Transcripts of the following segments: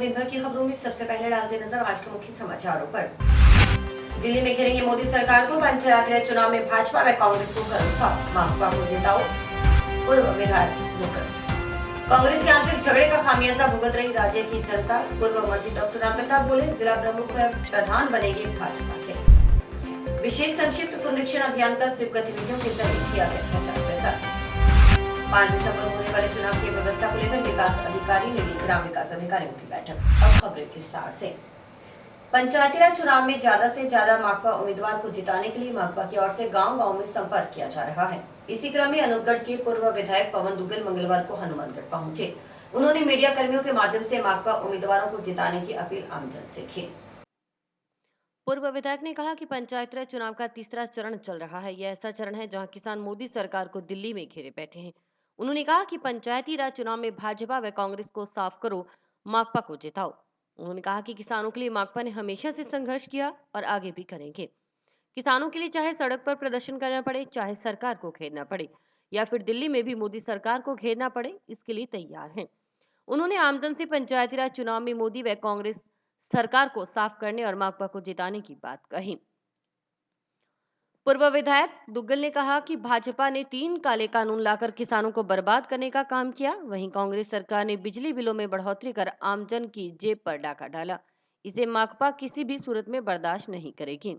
दिन भर की खबरों में सबसे पहले डालते नजर आज के मुख्य समाचारों पर। दिल्ली में घेरेंगे मोदी सरकार को, पंचायती राज चुनाव में भाजपा व कांग्रेस को भरोसा, माकपा को जिताओ। पूर्व विधायक दुग्गल। कांग्रेस के आंतरिक झगड़े का खामियाजा भुगत रही राज्य की जनता। पूर्व मंत्री डॉक्टर रामप्रताप बोले, जिला प्रमुख व प्रधान बनेंगे भाजपा के। विशेष संक्षिप्त पुनरीक्षण अभियान का स्वीप गतिविधियों के जरिए किया गया प्रचार प्रसार। 5 दिसंबर होने वाले चुनाव की व्यवस्था को लेकर विकास अधिकारी ने ली ग्राम विकास अधिकारियों की बैठक। अब खबरें विस्तार से। पंचायती राज चुनाव में ज्यादा से ज्यादा माकपा उम्मीदवार को जिताने के लिए माकपा की ओर से गांव-गांव में संपर्क किया जा रहा है। इसी क्रम में अनूपगढ़ के पूर्व विधायक पवन दुग्गल मंगलवार को हनुमानगढ़ पहुंचे। उन्होंने मीडिया कर्मियों के माध्यम से माकपा उम्मीदवारों को जिताने की अपील आमजन से की। पूर्व विधायक ने कहा कि पंचायत राज चुनाव का तीसरा चरण चल रहा है। यह ऐसा चरण है जहां किसान मोदी सरकार को दिल्ली में घेरे बैठे हैं। उन्होंने कहा कि पंचायती राज चुनाव में भाजपा व कांग्रेस को साफ करो, माकपा को जिताओ। उन्होंने कहा कि किसानों के लिए माकपा ने हमेशा से संघर्ष किया और आगे भी करेंगे। किसानों के लिए चाहे सड़क पर प्रदर्शन करना पड़े, चाहे सरकार को घेरना पड़े या फिर दिल्ली में भी मोदी सरकार को घेरना पड़े, इसके लिए तैयार हैं। उन्होंने आमजन से पंचायती राज चुनाव में मोदी व कांग्रेस सरकार को साफ करने और माकपा को जिताने की बात कही। पूर्व विधायक दुग्गल ने कहा कि भाजपा ने 3 काले कानून लाकर किसानों को बर्बाद करने का काम किया। वहीं कांग्रेस सरकार ने बिजली बिलों में बढ़ोतरी कर आमजन की जेब पर डाका डाला। इसे माकपा किसी भी सूरत में बर्दाश्त नहीं करेगी।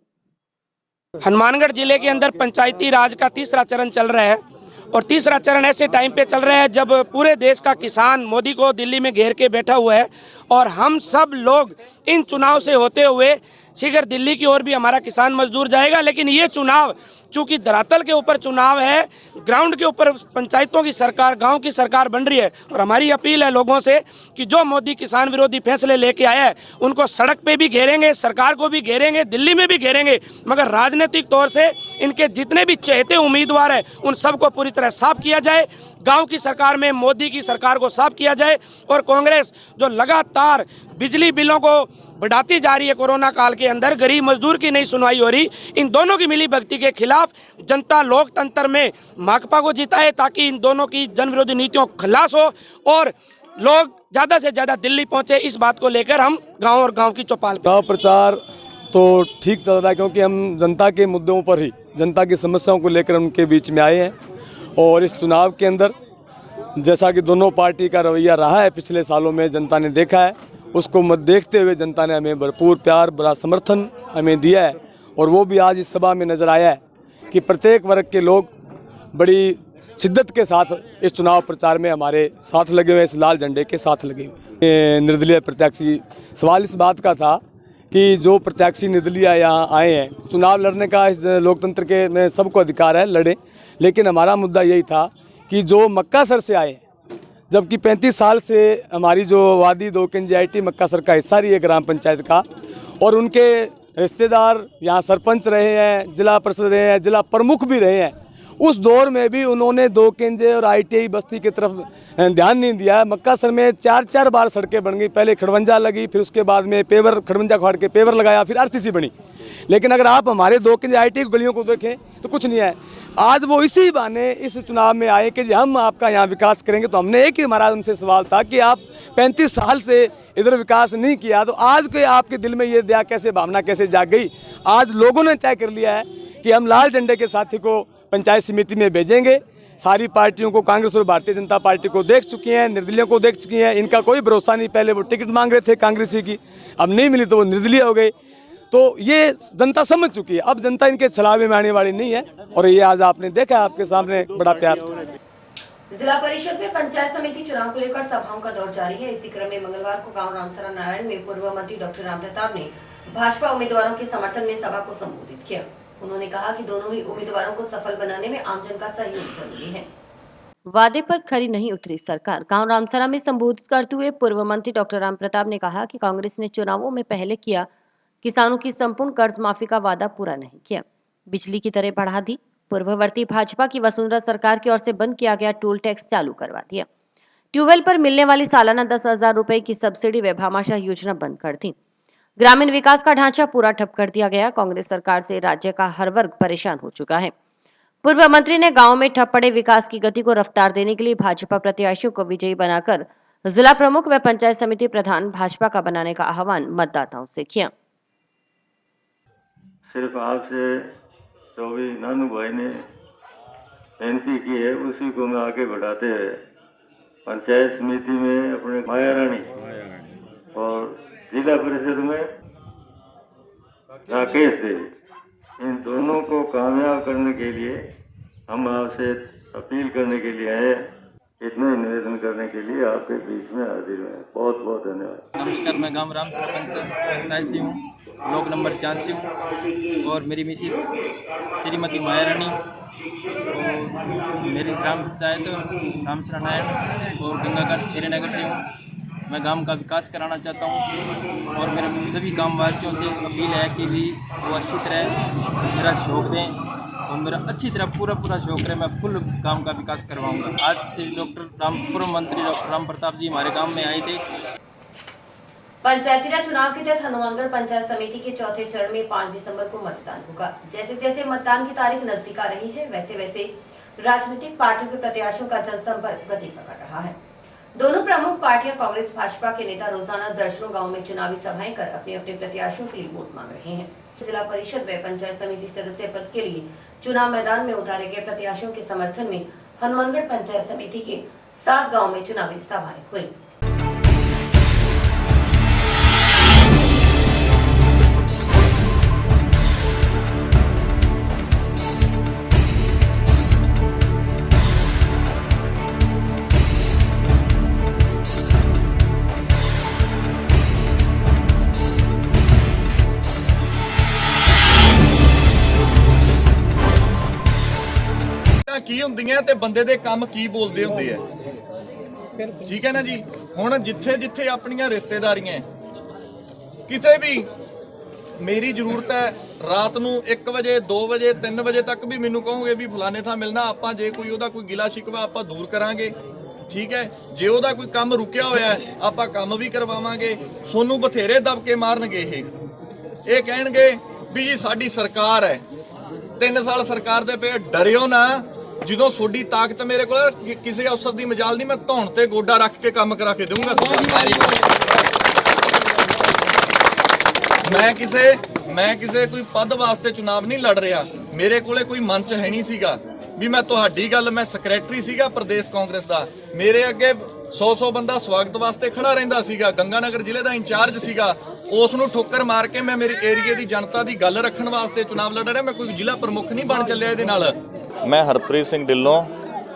हनुमानगढ़ जिले के अंदर पंचायती राज का तीसरा चरण चल रहा है और तीसरा चरण ऐसे टाइम पे चल रहा है जब पूरे देश का किसान मोदी को दिल्ली में घेर के बैठा हुआ है और हम सब लोग इन चुनाव से होते हुए शीघ्र दिल्ली की ओर भी हमारा किसान मजदूर जाएगा। लेकिन ये चुनाव चूंकि धरातल के ऊपर चुनाव है, ग्राउंड के ऊपर पंचायतों की सरकार, गांव की सरकार बन रही है और हमारी अपील है लोगों से कि जो मोदी किसान विरोधी फैसले लेके आया है उनको सड़क पे भी घेरेंगे, सरकार को भी घेरेंगे, दिल्ली में भी घेरेंगे, मगर राजनीतिक तौर से इनके जितने भी चहेते उम्मीदवार हैं उन सबको पूरी तरह साफ किया जाए। गांव की सरकार में मोदी की सरकार को साफ किया जाए और कांग्रेस जो लगातार बिजली बिलों को बढ़ाती जा रही है, कोरोना काल के अंदर गरीब मजदूर की नहीं सुनवाई हो रही, इन दोनों की मिली भगती के खिलाफ जनता लोकतंत्र में माकपा को जिताए ताकि इन दोनों की जन विरोधी नीतियों खलास हो और लोग ज़्यादा से ज़्यादा दिल्ली पहुंचे। इस बात को लेकर हम गांव और गांव की चौपाल चुनाव प्रचार तो ठीक चल रहा है क्योंकि हम जनता के मुद्दों पर ही, जनता की समस्याओं को लेकर उनके बीच में आए हैं और इस चुनाव के अंदर जैसा कि दोनों पार्टी का रवैया रहा है पिछले सालों में जनता ने देखा है, उसको मत देखते हुए जनता ने हमें भरपूर प्यार, बड़ा समर्थन हमें दिया है और वो भी आज इस सभा में नज़र आया है कि प्रत्येक वर्ग के लोग बड़ी शिद्दत के साथ इस चुनाव प्रचार में हमारे साथ लगे हुए, इस लाल झंडे के साथ लगे हुए। निर्दलीय प्रत्याशी, सवाल इस बात का था कि जो प्रत्याशी निर्दलीय यहाँ आए हैं, चुनाव लड़ने का इस लोकतंत्र के में सबको अधिकार है, लड़ें, लेकिन हमारा मुद्दा यही था कि जो मक्कासर से आए, जबकि 35 साल से हमारी जो वादी दोकंजी मक्कासर का हिस्सा रही है ग्राम पंचायत का और उनके रिश्तेदार यहाँ सरपंच रहे हैं, जिला परिषद रहे हैं, जिला प्रमुख भी रहे हैं, उस दौर में भी उन्होंने दोकंजे और ITI बस्ती की तरफ ध्यान नहीं दिया। मक्कासर में 4 बार सड़कें बन गई, पहले खड़वंजा लगी, फिर उसके बाद में पेवर, खड़वंजा खाड़ के पेवर लगाया, फिर RCC बनी। लेकिन अगर आप हमारे दोकंजे ITI गलियों को देखें तो कुछ नहीं है। आज वो इसी बहाने इस चुनाव में आए कि हम आपका यहाँ विकास करेंगे, तो हमने एक ही हमारा उनसे सवाल था कि आप 35 साल से इधर विकास नहीं किया, तो आज के आपके दिल में ये दया कैसे, भावना कैसे जाग गई? आज लोगों ने तय कर लिया है कि हम लाल झंडे के साथी को पंचायत समिति में भेजेंगे। सारी पार्टियों को, कांग्रेस और भारतीय जनता पार्टी को देख चुकी हैं, निर्दलीयों को देख चुकी हैं, इनका कोई भरोसा नहीं। पहले वो टिकट मांग रहे थे कांग्रेसी की, अब नहीं मिली तो वो निर्दलीय हो गए, तो ये जनता समझ चुकी है। अब जनता इनके छलावे में आने वाली नहीं है और ये आज आपने देखा, आपके सामने बड़ा प्यार। जिला परिषद में पंचायत समिति चुनाव को लेकर सभाओं का दौर जारी है। इसी क्रम में मंगलवार को गांव रामसरा नारायण में पूर्व मंत्री डॉक्टर रामप्रताप ने भाजपा उम्मीदवारों के समर्थन में सभा को संबोधित किया। उन्होंने कहा कि दोनों ही उम्मीदवारों को सफल बनाने में आमजन का सहयोग जरूरी है। वादे पर खरी नहीं उतरी सरकार। गांव रामसरा में संबोधित करते हुए पूर्व मंत्री डॉक्टर रामप्रताप ने कहा कि कांग्रेस ने चुनावों में पहले किया किसानों की संपूर्ण कर्ज माफी का वादा पूरा नहीं किया, बिजली की दरें बढ़ा दी, पूर्ववर्ती भाजपा की वसुंधरा सरकार की ओर से बंद किया गया टोल टैक्स चालू करवा दिया, ट्यूबवेल पर मिलने वाली सालाना 10,000 रुपए की सब्सिडी व भामाशाह योजना बंद कर दी, ग्रामीण विकास का ढांचा पूरा ठप कर दिया गया। कांग्रेस सरकार से राज्य का हर वर्ग परेशान हो चुका है। पूर्व मंत्री ने गांव में ठप पड़े विकास की गति को रफ्तार देने के लिए भाजपा प्रत्याशियों को विजयी बनाकर जिला प्रमुख व पंचायत समिति प्रधान भाजपा का बनाने का आह्वान मतदाताओं से किया। सिर्फ आपसे जो भी नानू भाई ने बेनती की है उसी को मैं आगे बढ़ाते हुए पंचायत समिति में अपने माया रानी और जिला परिषद में राकेश देवी, इन दोनों को कामयाब करने के लिए हम आपसे अपील करने के लिए आए। इतना निवेदन करने के लिए आपके बीच में हाजिर हैं। बहुत बहुत धन्यवाद। नमस्कार, मैं गांव रामसरा पंचायत से हूँ, ब्लॉक नंबर 4 से हूँ और मेरी मिसिस श्रीमती माया रानी और मेरी ग्राम पंचायत रामसरा नारायण और गंगाघाट श्रीनगर से हूँ। मैं गांव का विकास कराना चाहता हूँ और मेरे सभी गांववासियों से अपील है कि भी वो अच्छी तरह मेरा सहयोग दें और मेरा अच्छी तरह पूरा सहयोग करें। मैं फुल गांव का विकास करवाऊंगा। आज से पूर्व मंत्री डॉक्टर राम प्रताप जी हमारे गांव में आए थे। पंचायती राज चुनाव के तहत हनुमानगढ़ पंचायत समिति के चौथे चरण में 5 दिसंबर को मतदान होगा। जैसे जैसे मतदान की तारीख नजदीक आ रही है, वैसे वैसे राजनीतिक पार्टियों के प्रत्याशियों का जनसंपर्क गति पकड़ रहा है। दोनों प्रमुख पार्टियां कांग्रेस भाजपा के नेता रोजाना दर्जनों गाँव में चुनावी सभाएं कर अपने अपने प्रत्याशियों के लिए वोट मांग रहे हैं। जिला परिषद व पंचायत समिति सदस्य पद के लिए चुनाव मैदान में उतारे गए प्रत्याशियों के समर्थन में हनुमानगढ़ पंचायत समिति के 7 गाँव में चुनावी सभाएं हुई। ਕੀ ਹੁੰਦੀਆਂ ਤੇ ਬੰਦੇ ਦੇ ਕੰਮ ਕੀ ਬੋਲਦੇ ਹੁੰਦੇ ਆ। ਠੀਕ ਹੈ ਨਾ ਜੀ। ਹੁਣ ਜਿੱਥੇ ਜਿੱਥੇ ਆਪਣੀਆਂ ਰਿਸ਼ਤੇਦਾਰੀਆਂ ਕਿਤੇ ਵੀ ਮੇਰੀ ਜ਼ਰੂਰਤ ਹੈ, ਰਾਤ ਨੂੰ 1 ਵਜੇ 2 ਵਜੇ 3 ਵਜੇ ਤੱਕ ਵੀ ਮੈਨੂੰ ਕਹੋਗੇ ਵੀ ਫਲਾਣੇ ਥਾਂ ਮਿਲਣਾ, ਆਪਾਂ ਜੇ ਕੋਈ ਉਹਦਾ ਕੋਈ ਗਿਲਾ ਸ਼ਿਕਵਾ ਆਪਾਂ ਦੂਰ ਕਰਾਂਗੇ। ਠੀਕ ਹੈ। ਜੇ ਉਹਦਾ ਕੋਈ ਕੰਮ ਰੁਕਿਆ ਹੋਇਆ ਹੈ ਆਪਾਂ ਕੰਮ ਵੀ ਕਰਵਾਵਾਂਗੇ। ਸੋਨੂੰ ਬਥੇਰੇ ਦਬਕੇ ਮਾਰਨਗੇ ਇਹ ਕਹਿਣਗੇ ਵੀ ਜੀ ਸਾਡੀ ਸਰਕਾਰ ਹੈ। 3 ਸਾਲ ਸਰਕਾਰ ਦੇ ਪਏ ਡਰਿਓ ਨਾ। ਜਦੋਂ ਤੁਹਾਡੀ ਤਾਕਤ ਮੇਰੇ ਕੋਲ ਕਿਸੇ ਅਫਸਰ ਦੀ ਮਜਾਲ ਨਹੀਂ, ਮੈਂ ਧੌਣ ਤੇ ਗੋਡਾ ਰੱਖ ਕੇ ਕੰਮ ਕਰਾ ਕੇ ਦਊਂਗਾ। ਮੈਂ ਕਿਸੇ ਕੋਈ ਪਦ ਵਾਸਤੇ ਚੁਣਾਵ ਨਹੀਂ ਲੜ ਰਿਹਾ। ਮੇਰੇ ਕੋਲੇ ਕੋਈ ਮੰਚ ਹੈ ਨਹੀਂ ਸੀਗਾ ਵੀ ਮੈਂ ਤੁਹਾਡੀ ਗੱਲ, ਮੈਂ ਸੈਕਟਰੀ ਸੀਗਾ ਪ੍ਰਦੇਸ਼ ਕਾਂਗਰਸ ਦਾ। ਮੇਰੇ ਅੱਗੇ 100 ਬੰਦਾ ਸਵਾਗਤ ਵਾਸਤੇ ਖੜਾ ਰਹਿੰਦਾ ਸੀਗਾ। ਗੰਗਾਨਗਰ ਜ਼ਿਲ੍ਹੇ ਦਾ ਇੰਚਾਰਜ ਸੀਗਾ। ਉਸ ਨੂੰ ਠੋਕਰ ਮਾਰ ਕੇ ਮੈਂ ਮੇਰੇ ਏਰੀਏ ਦੀ ਜਨਤਾ ਦੀ ਗੱਲ ਰੱਖਣ ਵਾਸਤੇ ਚੁਣਾਵ ਲੜ ਰਿਹਾ। ਮੈਂ ਕੋਈ ਜ਼ਿਲ੍ਹਾ ਪ੍ਰਮੁੱਖ ਨਹੀਂ ਬਣ ਚੱਲਿਆ ਇਹਦੇ ਨਾਲ। मैं हरप्रीत सिंह ढिल्लों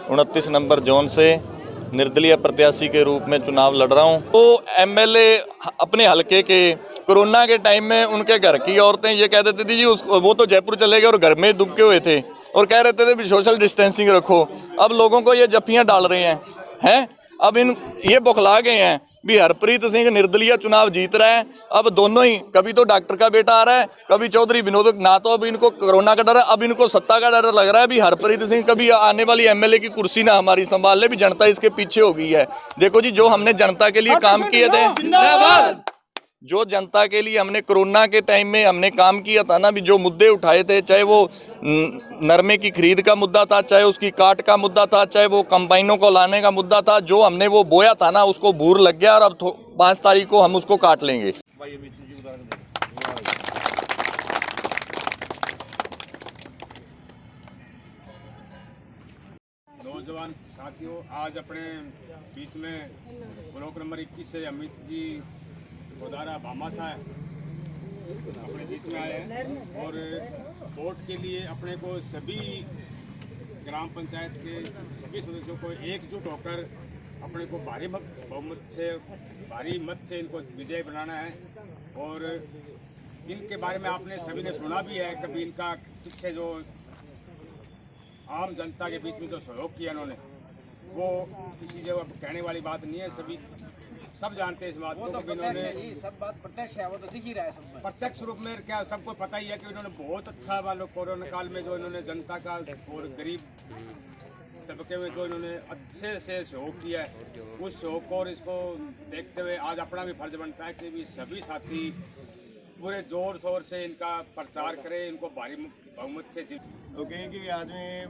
29 नंबर जोन से निर्दलीय प्रत्याशी के रूप में चुनाव लड़ रहा हूँ। तो एमएलए अपने हलके के कोरोना के टाइम में उनके घर की औरतें ये कह देती थी जी वो तो जयपुर चले गए और घर में दुबके हुए थे और कह रहे थे भी सोशल डिस्टेंसिंग रखो। अब लोगों को ये जफ्फियाँ डाल रहे हैं। अब ये बौखला गए हैं भी हरप्रीत सिंह निर्दलीय चुनाव जीत रहा है। अब दोनों ही, कभी तो डॉक्टर का बेटा आ रहा है, कभी चौधरी विनोद, ना तो अब इनको कोरोना का डर है, अब इनको सत्ता का डर लग रहा है भी हरप्रीत सिंह कभी आने वाली एमएलए की कुर्सी ना हमारी संभाल ले, भी जनता इसके पीछे हो गई है। देखो जी, जो हमने जनता के लिए काम किए थे, जो जनता के लिए हमने कोरोना के टाइम में हमने काम किया था ना, भी जो मुद्दे उठाए थे, चाहे वो नरमे की खरीद का मुद्दा था, चाहे उसकी काट का मुद्दा था, चाहे वो कंबाइनों को लाने का मुद्दा था, जो हमने वो बोया था ना उसको भूर लग गया और अब 5 तारीख को हम उसको काट लेंगे। नौजवान साथियों, आज अपने बीच में ब्लॉक नंबर 21 से अमित जी गोदारा भामासा अपने बीच में आए हैं और वोट के लिए अपने को सभी ग्राम पंचायत के सभी सदस्यों को एकजुट होकर अपने को भारी मत से इनको विजय बनाना है। और इनके बारे में आपने सभी ने सुना भी है, कभी इनका पीछे जो आम जनता के बीच में जो सहयोग किया इन्होंने, वो किसी जगह कहने वाली बात नहीं है। सब जानते हैं इस बात को। तो इन्होंने सब बात प्रत्यक्ष है, वो तो दिख ही रहा है सब। प्रत्यक्ष रूप में क्या सबको पता ही है कि इन्होंने बहुत अच्छा वालों कोरोना काल में जो इन्होंने जनता का और गरीब तबके में जो इन्होंने अच्छे से सहयोग किया है, उस सहयोग को और इसको देखते हुए आज अपना भी फर्ज बनता है कि भी सभी साथी पूरे जोर शोर से इनका प्रचार करें, इनको भारी बहुमत से जीत। तो कहें कि आदमी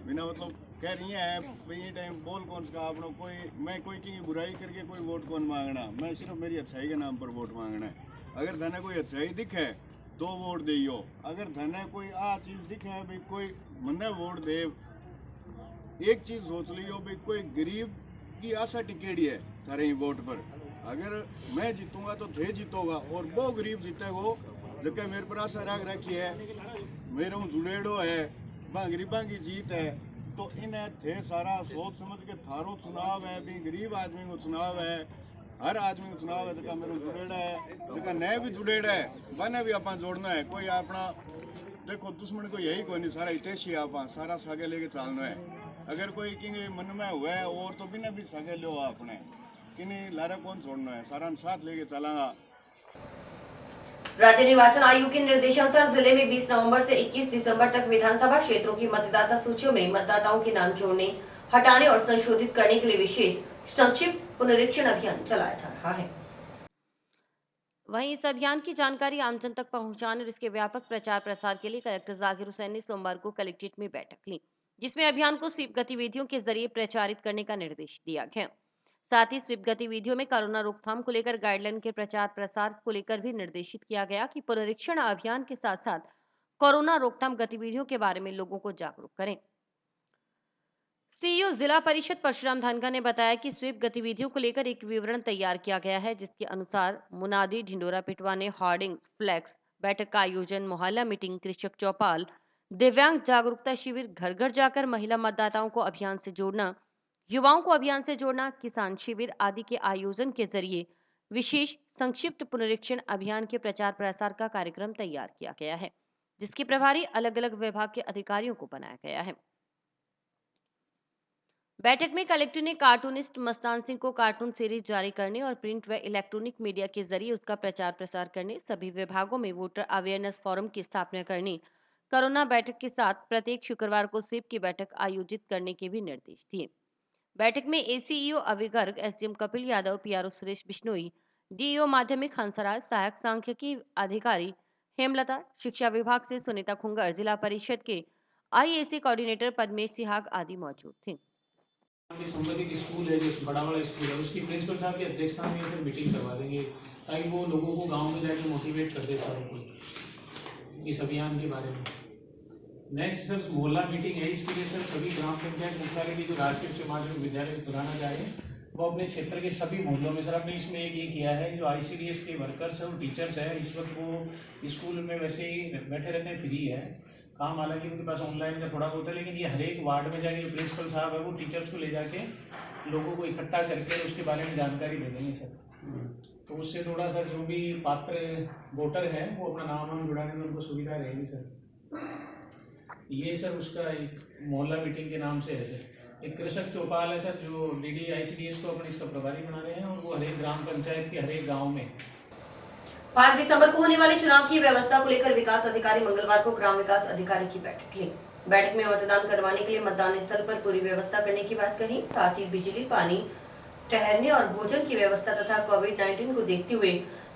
बिना मतलब कह रही है भाई ये टाइम बोल कौन सा आप लोग कोई मैं कोई की बुराई करके कोई वोट कौन मांगना, मैं सिर्फ मेरी अच्छाई के नाम पर वोट मांगना है। अगर धने कोई अच्छाई दिखे तो वोट दियो, अगर धने कोई आ चीज़ दिखे भाई कोई मने वोट दे। एक चीज़ सोच लियो भाई कोई गरीब की आशा टिकेड़ी है थारे ही वोट पर, अगर मैं जीतूंगा तो थे जीतोगा और वो गरीब जीते वो जबकि मेरे पर आशा रख रखी है, मेरे हूँ जुड़ेड़ो है, वहाँ गरीबा की जीत है। तो इन्हें थे सारा सोच समझ के थारो चुनाव है भी गरीब आदमी को चुनाव है, हर आदमी को चुनाव है, जगह मेरे जुड़ेड़ा है, जगह नए भी जुड़ेड़ा है, बने भी अपना जोड़ना है। कोई अपना देखो दुश्मन को यही कोई नहीं, सारा हितेशी आप सारा सागे लेके चलना है। अगर कोई कि मन में हुआ है और तो बिना भी सागे लो अपने कि लारा कौन छोड़ना है, सारा साथ लेके चलांगा। राज्य निर्वाचन आयोग के निर्देशानुसार जिले में 20 नवंबर से 21 दिसंबर तक विधानसभा क्षेत्रों की मतदाता सूचियों में मतदाताओं के नाम जोड़ने, हटाने और संशोधित करने के लिए विशेष संक्षिप्त पुनरीक्षण अभियान चलाया जा रहा है। वहीं इस अभियान की जानकारी आमजन तक पहुंचाने और इसके व्यापक प्रचार प्रसार के लिए कलेक्टर जाकिर हुसैन ने सोमवार को कलेक्ट्रेट में बैठक ली, जिसमें अभियान को स्वीप गतिविधियों के जरिए प्रचारित करने का निर्देश दिया गया। साथ ही स्वीप गतिविधियों में कोरोना रोकथाम को लेकर गाइडलाइन के प्रचार प्रसार को लेकर भी निर्देशित किया गया कि पुनरीक्षण अभियान के साथ साथ कोरोना रोकथाम गतिविधियों के बारे में लोगों को जागरूक करें। सीईओ जिला परिषद परशुराम धानका ने बताया कि स्वीप गतिविधियों को लेकर एक विवरण तैयार किया गया है, जिसके अनुसार मुनादी, ढिंडोरा पिटवाने, होर्डिंग, फ्लैक्स, बैठक का आयोजन, मोहल्ला मीटिंग, कृषक चौपाल, दिव्यांग जागरूकता शिविर, घर घर जाकर महिला मतदाताओं को अभियान से जोड़ना, युवाओं को अभियान से जोड़ना, किसान शिविर आदि के आयोजन के जरिए विशेष संक्षिप्त पुनरीक्षण अभियान के प्रचार प्रसार का कार्यक्रम तैयार किया गया है, जिसके प्रभारी अलग अलग विभाग के अधिकारियों को बनाया गया है। बैठक में कलेक्टर ने कार्टूनिस्ट मस्तान सिंह को कार्टून सीरीज जारी करने और प्रिंट व इलेक्ट्रॉनिक मीडिया के जरिए उसका प्रचार प्रसार करने, सभी विभागों में वोटर अवेयरनेस फोरम की स्थापना करने, कोरोना बैठक के साथ प्रत्येक शुक्रवार को स्वीप की बैठक आयोजित करने के भी निर्देश दिए। बैठक में ACEO Abhay Garg, SDM Kapil Yadav, PRO Suresh Bishnoi, DEO माध्यमिक हंसराज, सहायक सांख्यिकी अधिकारी हेमलता, शिक्षा विभाग से सुनीता खुंगर, जिला परिषद के आईएसी कोऑर्डिनेटर पद्मेश सिहाग आदि मौजूद थे। संबंधित स्कूल है, जो बड़ा वाला स्कूल है, उसकी प्रिंसिपल साहब की अध्यक्षता में सर मीटिंग करवा देंगे ताकि वो लोगों को गांव में जाकर मोटिवेट कर दे सारों को इस अभियान के बारे में। नेक्स्ट सर मोहल्ला मीटिंग है, इसके लिए सर सभी ग्राम पंचायत मुख्यालय की जो राजकीय उच्च माध्यमिक विद्यालय पुराना जाए वो अपने क्षेत्र के सभी मोहल्लों में सर आपने इसमें एक ये किया है, जो आईसीडीएस के वर्कर्स हैं और टीचर्स हैं, इस वक्त वो स्कूल में वैसे ही बैठे रहते हैं, फ्री है काम, हालांकि उनके पास ऑनलाइन का थोड़ा बहुत है, लेकिन ये हर एक वार्ड में जाके जो प्रिंसिपल साहब है वो टीचर्स को ले जाके लोगों को इकट्ठा करके उसके बारे में जानकारी दे देंगे सर। तो उससे थोड़ा सा जो भी पात्र वोटर है वो अपना नाम वाम जुड़ाने में उनको सुविधा रहेगी सर। ये सर उसका एक मोहल्ला मीटिंग के नाम से है सर। एक कृषक चौपाल है सर, जो डीडी आईसीडीएस को अपने इसका प्रभारी बना रहे हैं और वो हर एक ग्राम पंचायत के हर एक गाँव में 5 दिसंबर को होने वाले चुनाव की व्यवस्था को लेकर विकास अधिकारी मंगलवार को ग्राम विकास अधिकारी की बैठक ली। बैठक में मतदान करवाने के लिए मतदान स्थल पर पूरी व्यवस्था करने की बात कही। साथ ही बिजली, पानी, ठहरने और भोजन की व्यवस्था तथा कोविड-19 को देखते हुए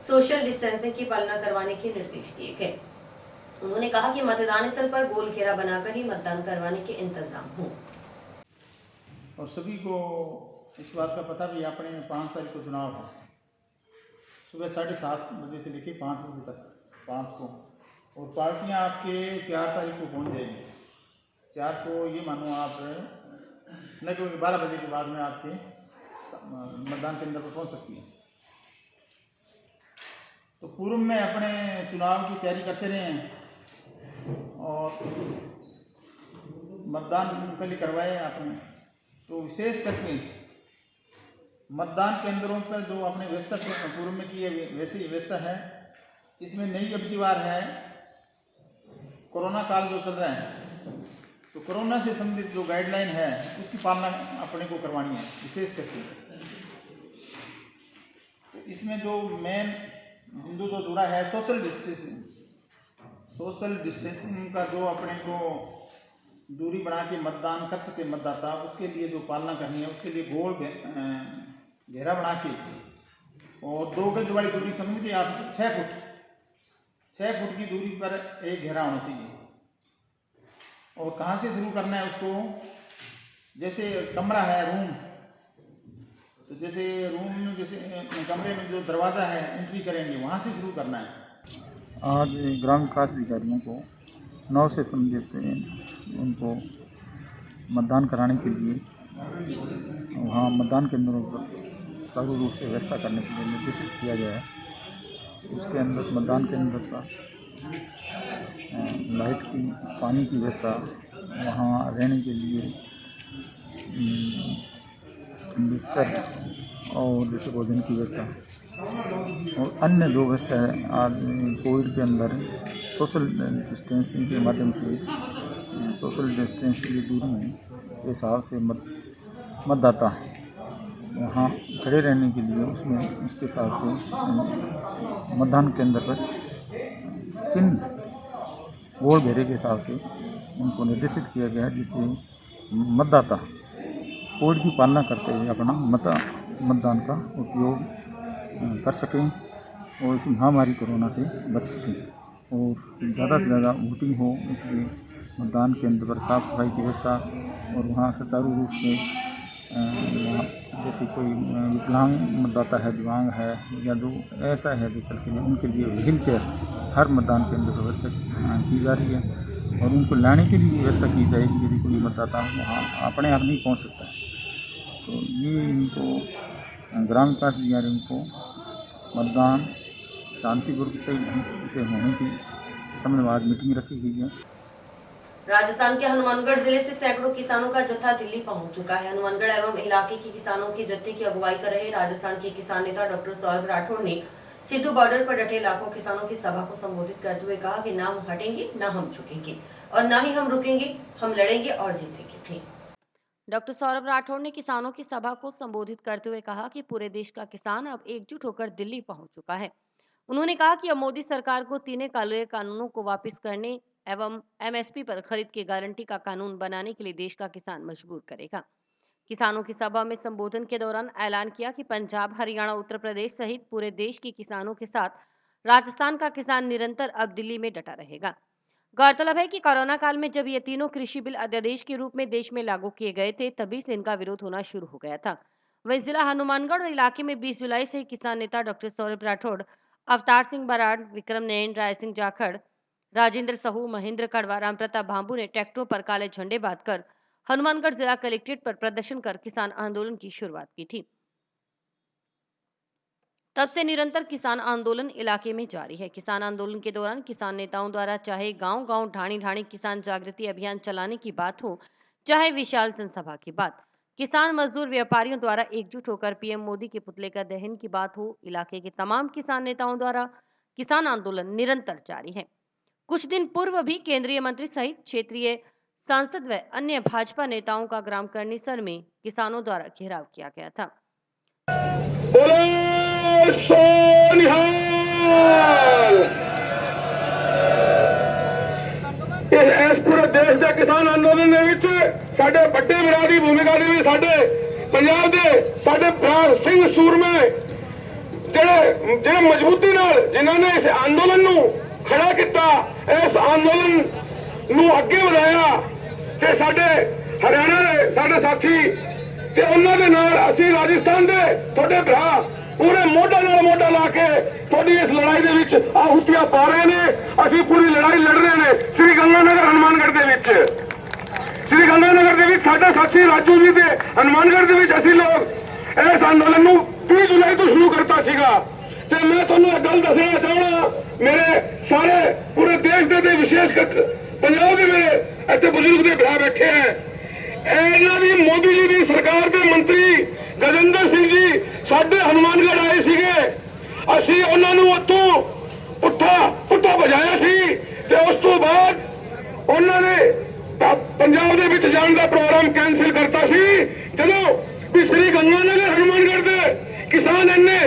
सोशल डिस्टेंसिंग की पालना करवाने के निर्देश दिए गए। उन्होंने कहा कि मतदान स्थल पर गोल घेरा बनाकर ही मतदान करवाने के इंतजाम हो। और सभी को इस बात का पता भी अपने 5 तारीख को चुनाव है, सुबह 7:30 बजे से लेकर 5 बजे तक 5 को, और पार्टियां आपके 4 तारीख को पहुंच जाएंगी। 4 को ये मानो आप लगभग 12 बजे के बाद में आपके मतदान केंद्र पर पहुंच सकती हैं। तो पूर्व में अपने चुनाव की तैयारी करते रहें और मतदान के लिए करवाए आपने। तो विशेष करके मतदान केंद्रों पर जो आपने व्यवस्था पूर्व में की है वैसी व्यवस्था है। इसमें नई अब की बार है, कोरोना काल जो चल रहा है, तो कोरोना से संबंधित जो गाइडलाइन है उसकी पालना अपने को करवानी है विशेष करके। तो इसमें जो मेन बिंदु जो जुड़ा है सोशल डिस्टेंसिंग का, जो अपने को दूरी बना के मतदान कर सके मतदाता, उसके लिए जो पालना करनी है उसके लिए गोल घेरा बना के और 2 गज वाली दूरी समझिए आप 6 फुट की दूरी पर एक घेरा होना चाहिए। और कहाँ से शुरू करना है उसको, जैसे कमरा है, रूम, तो जैसे रूम में जैसे कमरे में जो दरवाज़ा है एंट्री करेंगे वहाँ से शुरू करना है। आज ग्राम विकास अधिकारियों को चुनाव से संबंधित उनको मतदान कराने के लिए वहाँ मतदान केंद्रों पर सुचारू रूप से व्यवस्था करने के लिए निर्देशित किया गया है। उसके अंदर मतदान केंद्र पर लाइट की, पानी की व्यवस्था, वहाँ रहने के लिए बिस्तर और जैसे भोजन की व्यवस्था और अन्य जो व्यवस्था है। आज कोविड के अंदर सोशल डिस्टेंसिंग के माध्यम से, सोशल डिस्टेंसिंग की दूरी के हिसाब से मतदाता वहाँ खड़े रहने के लिए उसमें उसके हिसाब से मतदान केंद्र पर चिन्ह गोल घेरे के हिसाब से उनको निर्देशित किया गया है, जिससे मतदाता कोड की पालना करते हुए अपना मतदान का उपयोग कर सकें और इस महामारी कोरोना से बच सकें और ज़्यादा से ज़्यादा वोटिंग हो। इसलिए मतदान केंद्र पर साफ़ सफाई की व्यवस्था और वहाँ सुचारू रूप से वहाँ जैसे कोई विकलांग मतदाता है, दिव्यांग है या जो ऐसा है जो चल के लिए, उनके लिए व्हील चेयर हर मतदान केंद्र पर व्यवस्था की जा रही है और उनको लाने के लिए व्यवस्था की जाएगी यदि कोई मतदाता वहाँ अपने आप नहीं पहुँच सकता है। तो ये इनको ग्राम विकास अधिकारियों को मतदान शांतिपूर्वक से होने की संबंध में आज मीटिंग रखी गई है। राजस्थान के हनुमानगढ़ जिले से सैकड़ों किसानों का जत्था दिल्ली पहुंच चुका है। हनुमानगढ़ एवं इलाके के किसानों के जत्थे की अगुवाई कर रहे राजस्थान के किसान नेता डॉक्टर सौरभ राठौड़ ने सिद्धू बॉर्डर पर डटे लाखों किसानों की सभा को संबोधित करते हुए कहा कि ना हम हटेंगे, ना हम झुकेंगे और ना ही हम रुकेंगे, हम लड़ेंगे और जीतेंगे। डॉक्टर सौरभ राठौड़ ने किसानों की सभा को संबोधित करते हुए कहा कि पूरे देश का किसान अब एकजुट होकर दिल्ली पहुंच चुका है। उन्होंने कहा कि अब मोदी सरकार को तीनों काले कानूनों को वापस करने एवं एमएसपी पर खरीद की गारंटी का कानून बनाने के लिए देश का किसान मजबूर करेगा। किसानों की सभा में संबोधन के दौरान ऐलान किया कि पंजाब, हरियाणा, उत्तर प्रदेश सहित पूरे देश के किसानों के साथ राजस्थान का किसान निरंतर अब दिल्ली में डटा रहेगा। गौरतलब है कि कोरोना काल में जब ये तीनों कृषि बिल अध्यादेश के रूप में देश में लागू किए गए थे, तभी से इनका विरोध होना शुरू हो गया था। वहीं जिला हनुमानगढ़ इलाके में 20 जुलाई से किसान नेता डॉक्टर सौरभ राठौड़, अवतार सिंह बराड़, विक्रम नयन, राय सिंह जाखड़, राजेंद्र सहू, महेंद्र कड़वा, रामप्रताप भांबू ने ट्रैक्टरों पर काले झंडे बांधकर हनुमानगढ़ जिला कलेक्ट्रेट पर प्रदर्शन कर किसान आंदोलन की शुरुआत की थी। तब से निरंतर किसान आंदोलन इलाके में जारी है। किसान आंदोलन के दौरान किसान नेताओं द्वारा चाहे गांव-गांव, ढाणी-ढाणी किसान जागृति अभियान चलाने की बात हो, चाहे विशाल जनसभा की बात, किसान मजदूर व्यापारियों द्वारा एकजुट होकर पीएम मोदी के पुतले का दहन की बात हो, इलाके के तमाम किसान नेताओं द्वारा किसान आंदोलन निरंतर जारी है। कुछ दिन पूर्व भी केंद्रीय मंत्री सहित क्षेत्रीय सांसद व अन्य भाजपा नेताओं का ग्राम करनीसर में किसानों द्वारा घेराव किया गया था। इस पूरे देश के किसान आंदोलन साडे बड़े विराह की भूमिका ने भी साडे पंजाब के साडे सिंह सूरमे जिहड़े मजबूती नाल जिन्होंने इस आंदोलन नू खड़ा किया, इस आंदोलन नू अगे बढ़ाया ते साडे हरियाणा दे साडे साथी ते उन्हां दे नाल असीं राजस्थान दे तुहाडे भरा पूरे मोढा नाल मोढा ला के तुहाडी इस लड़ाई दे विच आहुतियां पा रहे ने। असीं पूरी लड़ाई लड़ रहे ने श्री गंगानगर हनुमानगढ़ दे विच। श्री गंगानगर दे विच साडा साथी राजू जी दे हनुमानगढ़ दे विच असीं लोग इस आंदोलन नू 20 जुलाई तो शुरू करता सीगा। ते मैं तुहानू एक गल दसना चाहना, मेरे सारे पूरे देश दे विशेषकर पंजाब दे मेरे इत्थे बुजुर्ग दे भरा बैठे हैं, इन्हां दी मोदी जी दी सरकार दे मंत्री गजेंद्र सिंह जी साडे हनुमानगढ़ आए सीगे। असीं उन्हां नू उत्थों पुट्ठा भजाया सी ते उस तो बाद उन्हां ने पंजाब दे विच जाण दा प्रोग्राम कैंसिल करता सी। चलो भी श्री गंगानगर हनुमानगढ़ दे किसान इन्ने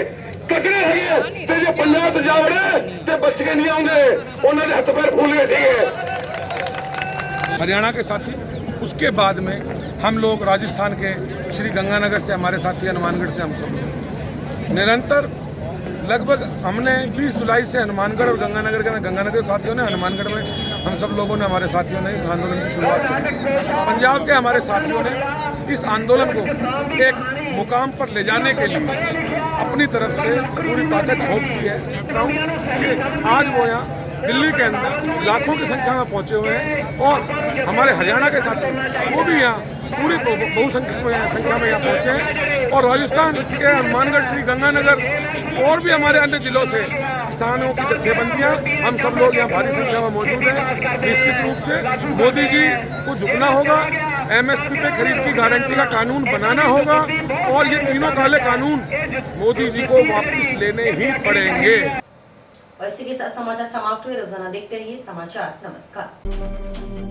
तगड़े है ते जे पंजाब ते जा वड़े ते बच के नहीं आउंदे, उन्हां दे हत्थ पैर फूल गए सीगे। हरियाणा के साथी, उसके बाद में हम लोग राजस्थान के श्री गंगानगर से हमारे साथी, हनुमानगढ़ से हम सब निरंतर लगभग हमने 20 जुलाई से हनुमानगढ़ और गंगानगर साथियों ने, हनुमानगढ़ में हम सब लोगों ने, हमारे साथियों ने आंदोलन की शुरुआत की। पंजाब के हमारे साथियों ने इस आंदोलन को एक मुकाम पर ले जाने के लिए अपनी तरफ से पूरी ताकत झोंक दी है। कि आज वो यहाँ दिल्ली के अंदर लाखों की संख्या में पहुंचे हुए हैं और हमारे हरियाणा के साथी वो भी यहाँ पूरी बहुसंख्यक संख्या में यहाँ पहुंचे हैं और राजस्थान के हनुमानगढ़, श्री गंगानगर और भी हमारे अन्य जिलों से किसानों की जत्थेबंदियाँ, हम सब लोग यहाँ भारी संख्या में मौजूद हैं। निश्चित रूप से मोदी जी को झुकना होगा, MSP पे खरीद की गारंटी का कानून बनाना होगा और ये तीनों काले कानून मोदी जी को वापस लेने ही पड़ेंगे। और इसी के साथ समाचार समाप्त हुए। रोजाना देखते रहिए समाचार। नमस्कार।